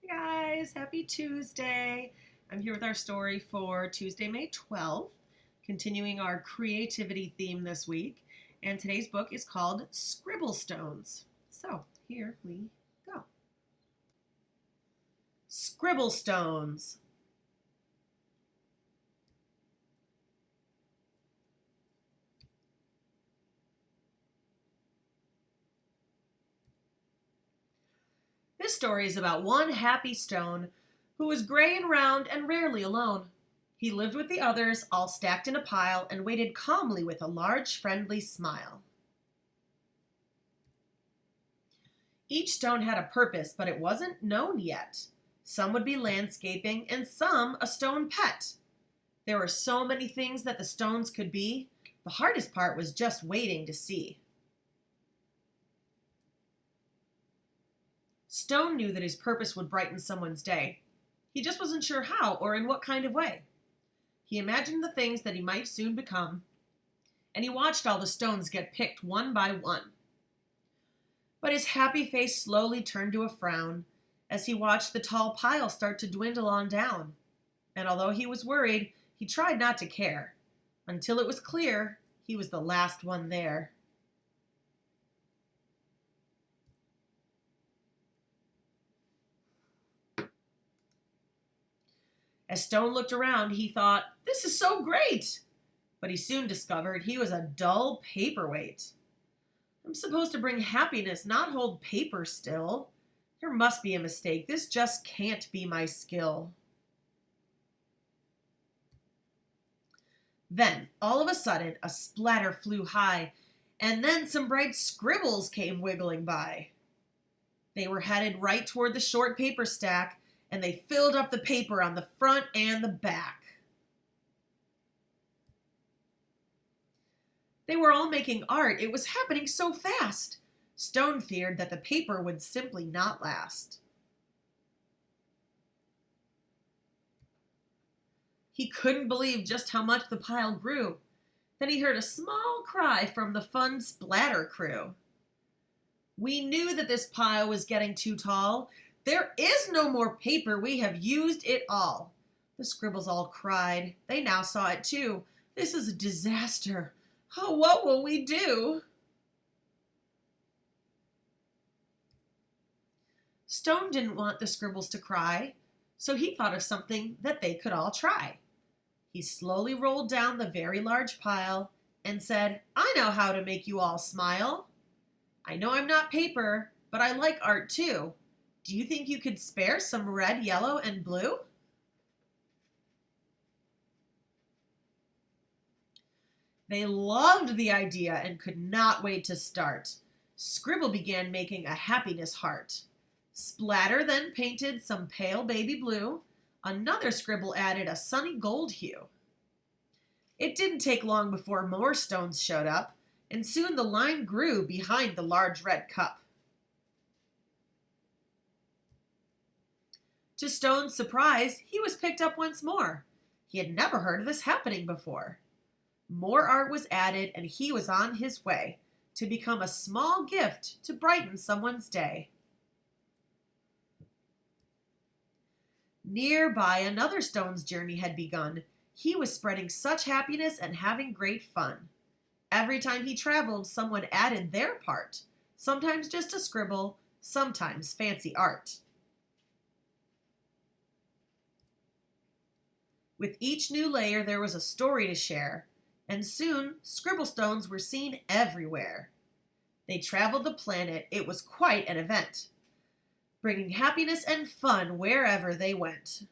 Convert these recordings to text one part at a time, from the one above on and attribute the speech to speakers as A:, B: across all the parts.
A: Hey guys, happy Tuesday. I'm here with our story for Tuesday, May 12th, continuing our creativity theme this week. And today's book is called Scribble Stones. So here we go. Scribble Stones. This story is about one happy stone who was gray and round and rarely alone. He lived with the others, all stacked in a pile, and waited calmly with a large, friendly smile. Each stone had a purpose, but it wasn't known yet. Some would be landscaping, and some a stone pet. There were so many things that the stones could be. The hardest part was just waiting to see. Stone knew that his purpose would brighten someone's day. He just wasn't sure how or in what kind of way. He imagined the things that he might soon become, and he watched all the stones get picked one by one. But his happy face slowly turned to a frown as he watched the tall pile start to dwindle on down. And although he was worried, he tried not to care, until it was clear he was the last one there. As Stone looked around, he thought, "This is so great!" But he soon discovered he was a dull paperweight. "I'm supposed to bring happiness, not hold paper still. There must be a mistake. This just can't be my skill." Then, all of a sudden, a splatter flew high, and then some bright scribbles came wiggling by. They were headed right toward the short paper stack, and they filled up the paper on the front and the back. They were all making art. It was happening so fast. Stone feared that the paper would simply not last. He couldn't believe just how much the pile grew. Then he heard a small cry from the fun splatter crew. "We knew that this pile was getting too tall. There is no more paper. We have used it all." The scribbles all cried. They now saw it too. "This is a disaster. Oh, what will we do?" Stone didn't want the scribbles to cry, so he thought of something that they could all try. He slowly rolled down the very large pile and said, "I know how to make you all smile. I know I'm not paper, but I like art too. Do you think you could spare some red, yellow, and blue?" They loved the idea and could not wait to start. Scribble began making a happiness heart. Splatter then painted some pale baby blue. Another scribble added a sunny gold hue. It didn't take long before more stones showed up, and soon the line grew behind the large red cup. To Stone's surprise, he was picked up once more. He had never heard of this happening before. More art was added, and he was on his way to become a small gift to brighten someone's day. Nearby, another stone's journey had begun. He was spreading such happiness and having great fun. Every time he traveled, someone added their part, sometimes just a scribble, sometimes fancy art. With each new layer, there was a story to share, and soon scribble stones were seen everywhere. They traveled the planet. It was quite an event, bringing happiness and fun wherever they went.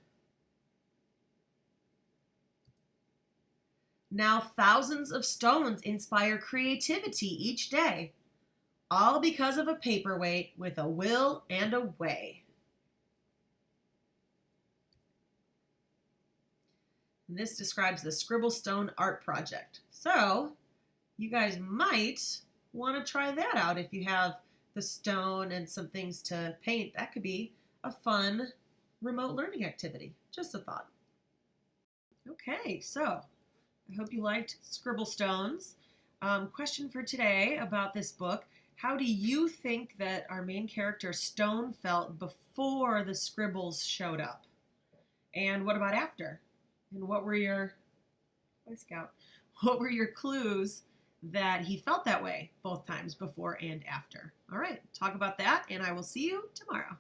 A: Now thousands of stones inspire creativity each day, all because of a paperweight with a will and a way. And this describes the Scribble Stone art project. So you guys might want to try that out if you have the stone and some things to paint. That could be a fun remote learning activity. Just a thought. Okay, so I hope you liked Scribble Stones. Question for today about this book. How do you think that our main character Stone felt before the scribbles showed up? And what about after? And what were your Boy Scout? What were your clues that he felt that way both times, before and after? All right, talk about that, and I will see you tomorrow.